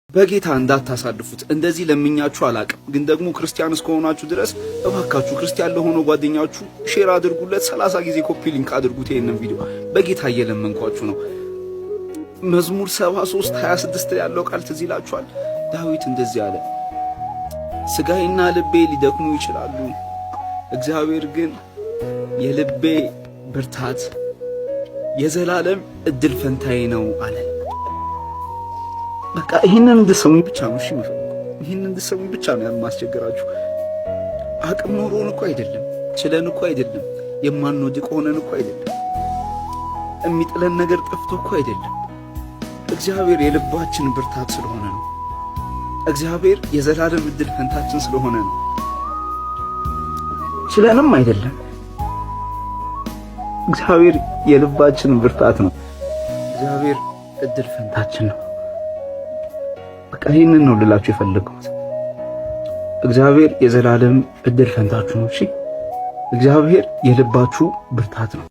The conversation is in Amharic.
በጌታ እንዳታሳልፉት። እንደዚህ ለምኛችሁ አላቅም፣ ግን ደግሞ ክርስቲያን እስከሆናችሁ ድረስ እባካችሁ ክርስቲያን ለሆነ ጓደኛችሁ ሼር አድርጉለት። 30 ጊዜ ኮፒ ሊንክ አድርጉት ይሄንን ቪዲዮ። በጌታ እየለመንኳችሁ ነው። መዝሙር 73:26 ያለው ቃል ትዝ ይላችኋል። ዳዊት እንደዚህ አለ፣ ስጋዬና ልቤ ሊደክሙ ይችላሉ፣ እግዚአብሔር ግን የልቤ ብርታት የዘላለም እድል ፈንታዬ ነው አለ። በቃ ይሄንን እንድትሰሙኝ ብቻ ነው። እሺ ይሄንን እንድትሰሙኝ ብቻ ነው የማስቸግራችሁ። አቅም ኖሮን እኮ አይደለም፣ ችለን እኮ አይደለም፣ የማንወድቅ ሆነን እኮ አይደለም፣ የሚጥለን ነገር ጠፍቶ እኮ አይደለም። እግዚአብሔር የልባችን ብርታት ስለሆነ ነው። እግዚአብሔር የዘላለም እድል ፈንታችን ስለሆነ ነው። ችለንም አይደለም። እግዚአብሔር የልባችን ብርታት ነው። እግዚአብሔር እድል ፈንታችን ነው። በቃ ይሄንን ነው ልላችሁ የፈለኩት። እግዚአብሔር የዘላለም እድል ፈንታችሁ ነው። እሺ፣ እግዚአብሔር የልባችሁ ብርታት ነው።